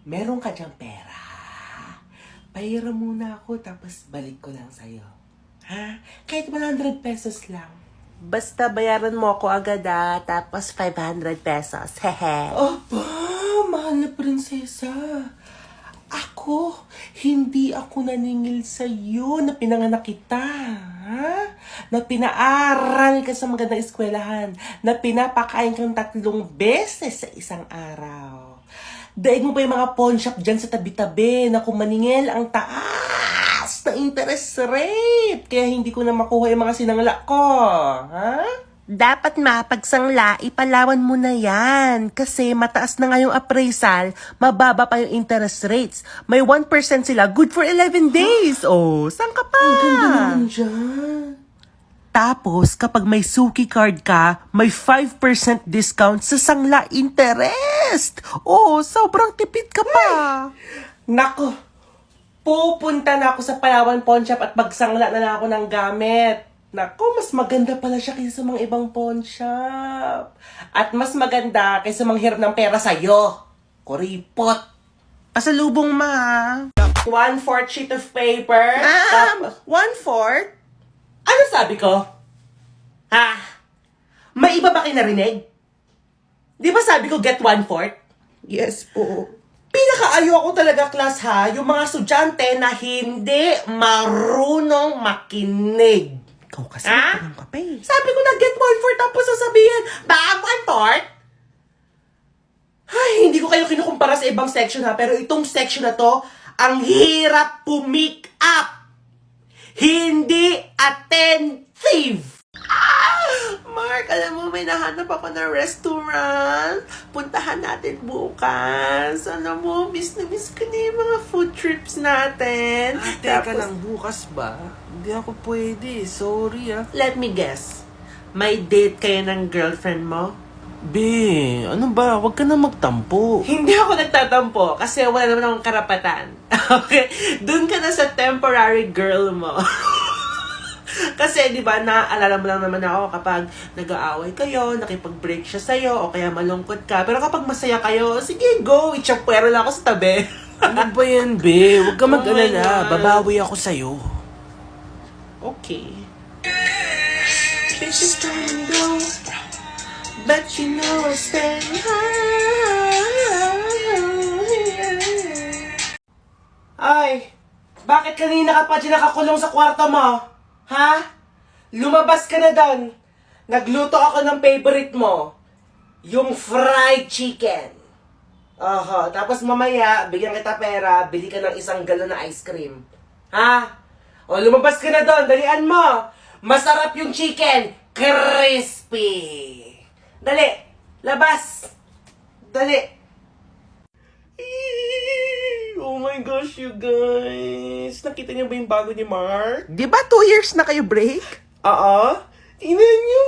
meron ka dyang pera. Pahiram muna ako, tapos balik ko lang sa'yo. Ha? Kahit 100 pesos lang. Basta bayaran mo ako agad tapos 500 pesos. Hehe. Aba, mahal na prinsesa. Hindi ako naningil sa'yo na pinanganak kita. Ha? Na pinaaral ka sa magandang eskwelahan. Na pinapakain kang 3 beses sa isang araw. Daig mo pa yung mga pawn shop dyan sa tabi-tabi na kung maningil ang taas na interest rate. Kaya hindi ko na makuha yung mga sinangla ko. Ha? Dapat mapagsangla, ipalawan mo na yan. Kasi mataas na nga yung appraisal, mababa pa yung interest rates. May 1% sila, good for 11 days. Oh, saan ka pa? Ang ganda naman dyan. Tapos, kapag may Suki card ka, may 5% discount sa sangla interest. Oh, sobrang tipid ka pa. Nako, pupunta na ako sa Palawan Pawn Shop at magsangla na lang ako ng gamit. Nako, mas maganda pala siya kaysa sa mga ibang pawn shop. At mas maganda kaysa manghiram ng pera sa'yo. Kuripot. Pasalubong ma. 1/4 sheet of paper. Tapos, 1/4? ano sabi ko? Ha? May iba ba kayo narinig? Di ba sabi ko get 1/4? Yes po. Pinakaayo ako talaga, class ha, yung mga estudyante na hindi marunong makinig. Ikaw kasi, Ha? parang kape. Sabi ko na get 1/4 tapos sasabihin, ba 1/4? Ay, hindi ko kayo kinukumpara sa ibang section ha, pero itong section na to, ang hirap pumick up. Hindi attentive. Mark, alam mo, may nahanap ako na restaurant. Puntahan natin bukas. Alam mo, miss na miss ko na yung mga food trips natin. Teka lang, bukas ba? Hindi ako pwede. Sorry Let me guess. May date kayo ng girlfriend mo? Be, ano ba? Huwag ka na magtampo. Hindi ako nagtatampo kasi wala naman akong karapatan. Okay? Doon ka na sa temporary girl mo. Kasi, di ba, naaalala mo lang naman ako kapag nag-aaway kayo, nakipag-break siya sa'yo, o kaya malungkot ka. Pero kapag masaya kayo, sige, go! Itsapuero lang ako sa tabi. Ano ba yan, be? Huwag ka Oh my mag-alala. God. Babawi ako sa'yo. Okay. Bitches come and go, but you know I stay Ay, bakit kanina ka pa dyan nakakulong sa kwarto mo? Ha? Lumabas ka na doon. Nagluto ako ng favorite mo. Yung fried chicken. Oho, tapos mamaya, bigyan kita pera, bili ka ng 1 galon na ice cream. Ha? O, lumabas ka na doon, dalian mo. Masarap yung chicken, crispy. Dali, labas. Dali. Oh my gosh, you guys. Nakita niyo ba yung bago ni Mark? Di ba 2 years na kayo break? Oo. Ina niyo!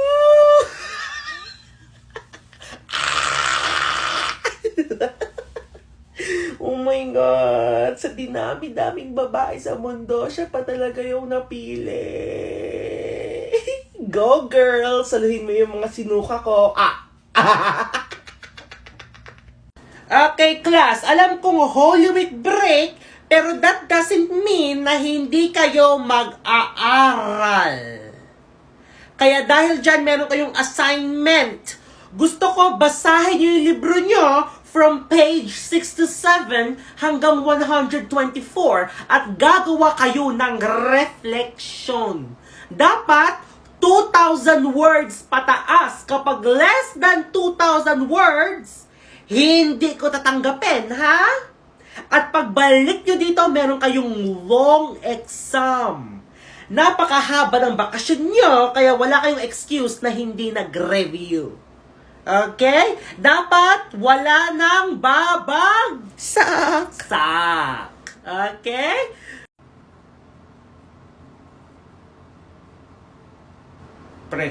Oh my God! Sa dinami-daming babae sa mundo, siya pa talaga yung napili. Go girl! Saluhin mo yung mga sinuka ko. Okay, class. Alam kong Holy Week break, pero that doesn't mean na hindi kayo mag-aaral. Kaya dahil dyan meron kayong assignment. Gusto ko basahin niyo yung libro nyo from page 67 hanggang 124 at gagawa kayo ng reflection. Dapat 2,000 words pataas. Kapag less than 2,000 words, hindi ko tatanggapin, ha? At pagbalik nyo dito, meron kayong long exam. Napakahaba ng bakasyon nyo, kaya wala kayong excuse na hindi nag-review. Okay? Dapat wala nang babagsak. Okay? Pre,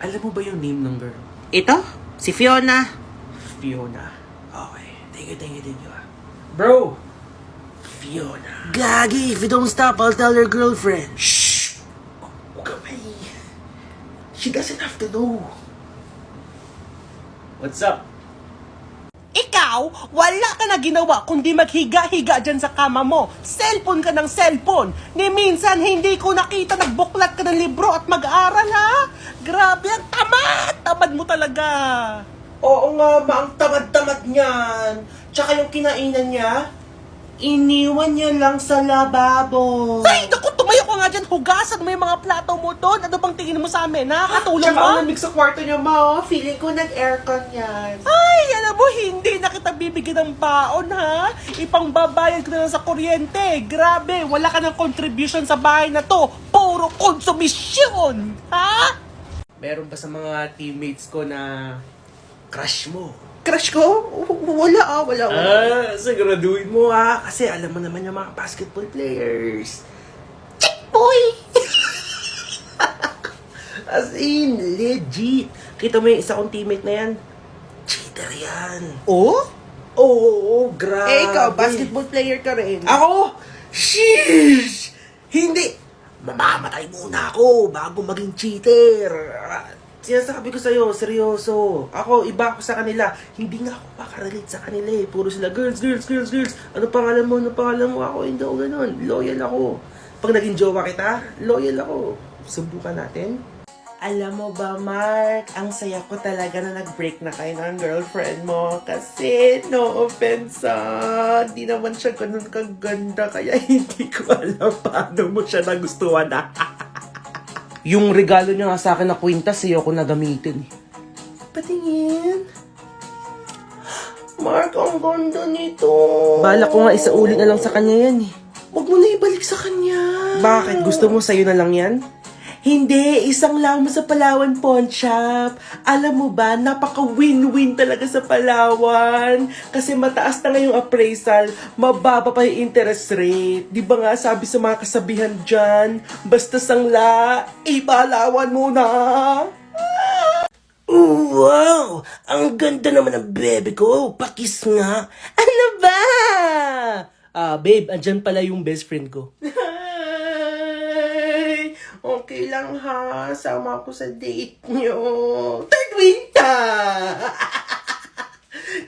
alam mo ba yung name ng girl? Ito? Si Fiona. Fiona. Okay. Thank you. Bro! Fiona. Gagi, if you don't stop, I'll tell your girlfriend. Shh! Huwag ka may. She doesn't have to know. What's up? Ikaw! araw, wala ka na ginawa kundi maghiga-higa dyan sa kama mo. Cellphone ka ng cellphone. Ni minsan, hindi ko nakita nagbuklat ka ng libro at mag-aral, ha? Grabe, ang tamad! Tamad mo talaga. Oo nga, ma, ang tamad-tamad niyan. Tsaka yung kinainan niya, iniwan niya lang sa lababo. Ay, naku, tumayo ka nga dyan. Hugasan mo yung mga plato mo doon. Ano bang tingin mo sa amin, ha? Katulong Tsaka ba? ang lamig sa kwarto niya, ma. Feeling ko nag-aircon yan. Ay, alam mo, hindi na kita bibigyan ng baon, ha? Ipangbabayad ko na lang sa kuryente. Grabe, wala ka ng contribution sa bahay na to. Puro konsumisyon, ha? Meron ba sa mga teammates ko na crush mo? Crush ko? Wala. Siguraduhin mo kasi alam mo naman yung mga basketball players. Boy! As in, legit. Kita mo yung isa kong teammate na yan? Cheater yan. Oh? Oo, grabe. Eh, ikaw, basketball player ka rin. Ako? Sheesh! Hindi. Mamamatay muna ako bago maging cheater. Sinasabi ko sa'yo, seryoso. Ako, iba ako sa kanila. Hindi nga ako makarelate sa kanila eh. Puro sila, girls. Ano pangalan mo? Ako, hindi ako ganun. Loyal ako. Pag naging jowa kita, loyal ako. Subukan natin. Alam mo ba, Mark, ang saya ko talaga na nag-break na kayo ng girlfriend mo. Kasi, no offense di naman siya ganun kaganda. Kaya hindi ko alam paano mo siya nagustuhan na. Yung regalo niya nga sa akin na kwintas, sa'yo ko na gamitin. Patingin. Mark, ang ganda nito. Bala ko nga isauli na lang sa kanya yan eh. Huwag mo na ibalik sa kanya. Bakit? Gusto mo sa'yo na lang yan? Hindi, isang lang mo sa Palawan Pawn Shop. Alam mo ba, napaka-win-win talaga sa Palawan. Kasi mataas na ngayong appraisal, mababa pa yung interest rate. Di ba nga sabi sa mga kasabihan dyan, basta sangla, ipalawan mo na. Wow! Ang ganda naman ng bebe ko. Pakis nga. Ano ba? Babe, andyan pala yung best friend ko. Ay, okay lang ha. Sama ako sa date nyo. Third winter!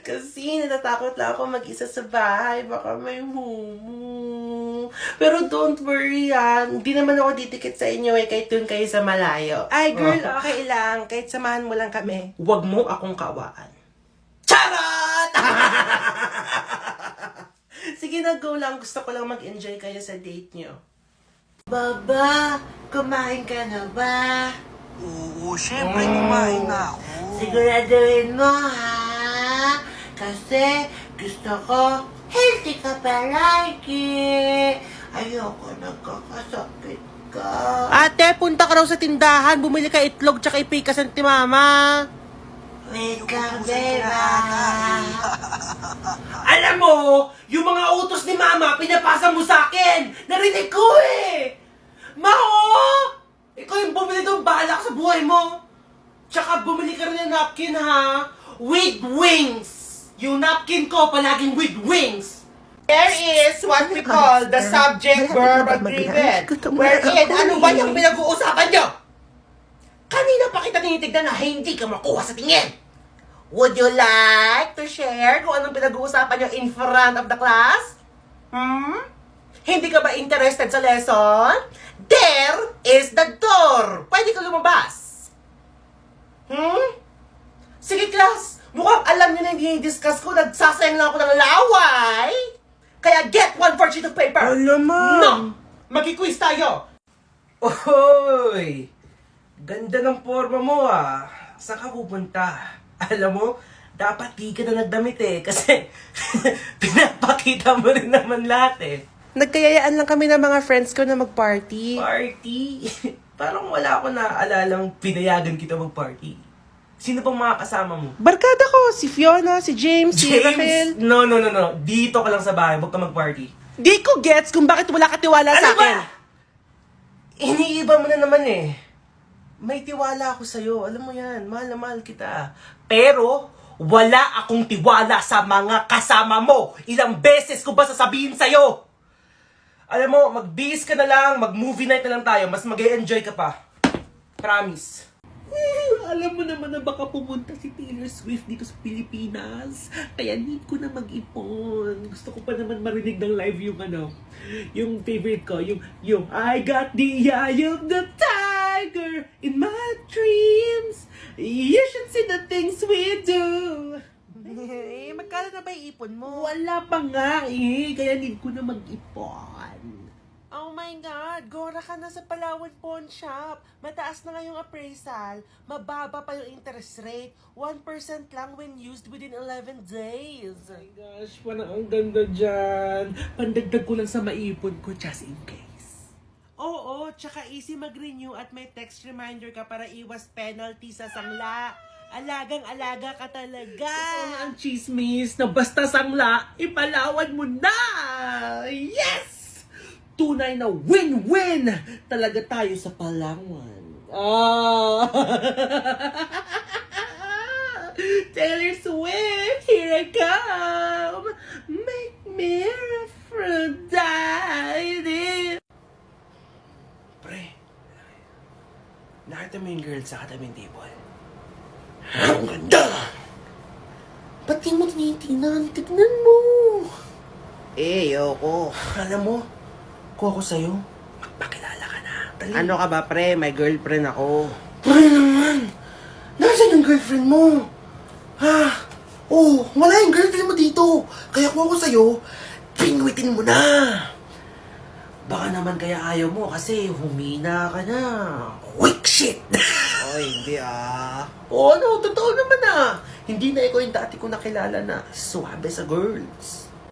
Kasi natatakot lang ako mag-isa sa bahay. Baka may mumu. Pero don't worry Hindi naman ako didikit sa inyo kahit dun kayo sa malayo. Ay girl, okay lang. Kahit samahan mo lang kami. Huwag mo akong kawaan. Charot! Sige na, go lang. Gusto ko lang mag-enjoy kayo sa date nyo. Baba, kumain ka na ba? Oo, syempre kumain na ako. Siguraduhin mo, ha? Kasi gusto ko healthy ka palagi. Ayoko nagkakasakit ka. Ate, punta ka raw sa tindahan. Bumili ka itlog tsaka ipikas ng timama. Wait lang, beba. Alam mo, yung mga utos ni Mama, pinapasa mo sa akin. Narinig ko eh. Mao! Ikaw yung bumili doon, bahala ka sa buhay mo. Tsaka bumili ka rin ng napkin, ha? With wings. Yung napkin ko, palaging with wings. There is what we call the subject-verb agreement. Wherein, ano ba yung pinag-uusapan nyo? Kanina pa kita tinitignan na hindi ka makuha sa tingin. Would you like to share kung anong pinag-uusapan nyo in front of the class? Hindi ka ba interested sa lesson? There is the door. Pwede ka lumabas. Sige, class. Mukhang alam niyo na hindi discuss ko. Nagsasayang lang ako ng laway. Kaya get one for sheet of paper. Alam mo. No! Mag-quiz tayo. Oy! Ganda ng forma mo Saan ka pupunta? Alam mo, dapat di ka na nagdamit kasi pinapakita mo rin naman lahat Nagkayayaan lang kami ng mga friends ko na mag-party. Party? Parang wala ako naalalang pinayagan kita mag-party. Sino pang mga kasama mo? Barkada ko, si Fiona, si James, si Raquel. No. Dito ka lang sa bahay, huwag ka mag-party. Di ko gets kung bakit wala ka tiwala sa Ano ba? akin. Iniiba mo na naman May tiwala ako sa'yo. Alam mo yan, mahal na mahal kita. Pero, wala akong tiwala sa mga kasama mo. Ilang beses ko ba sasabihin sa'yo? Alam mo, mag-bis ka na lang, mag-movie night na lang tayo. Mas mag-e-enjoy ka pa. Promise. Alam mo naman na baka pumunta si Taylor Swift dito sa Pilipinas. Kaya need ko na mag-ipon. Gusto ko pa naman marinig ng live yung favorite ko, yung I got the eye of the tiger in my dreams. You should see the things we do. Magkano na ba ipon mo? Wala pa nga kaya need ko na mag-ipon. Oh my God! Gora ka na sa Palawan Pawn Shop. Mataas na nga yung appraisal. Mababa pa yung interest rate. 1% lang when used within 11 days. Oh my gosh, parang ang ganda dyan. Pandagdag ko lang sa maipon ko just in case. Oo, tsaka easy mag-renew at may text reminder ka para iwas penalty sa sangla. Alagang-alaga ka talaga. Ito ang chismis na basta sangla, ipalawan mo na! Yes! Tunay na win-win talaga tayo sa Palawan. Taylor Swift, here I come! Make me Aphrodite! Pre, nakita mo yung girl sa katabing table? Ang ganda! Ba't di mo tinitingnan? Tignan mo! Ayoko. Alam mo, kung ako sa'yo, magpakilala ka na. Dali. Ano ka ba, pre? May girlfriend ako. Pre naman! Nasaan yung girlfriend mo? Ha? Oh, wala yung girlfriend mo dito. Kaya kung ako sa'yo, pingwitin mo na. Baka naman kaya ayaw mo kasi humina ka na. Weak shit! Oy, hindi Oo, ano, totoo naman Hindi na ikaw yung dati ko nakilala na suwabe sa girls.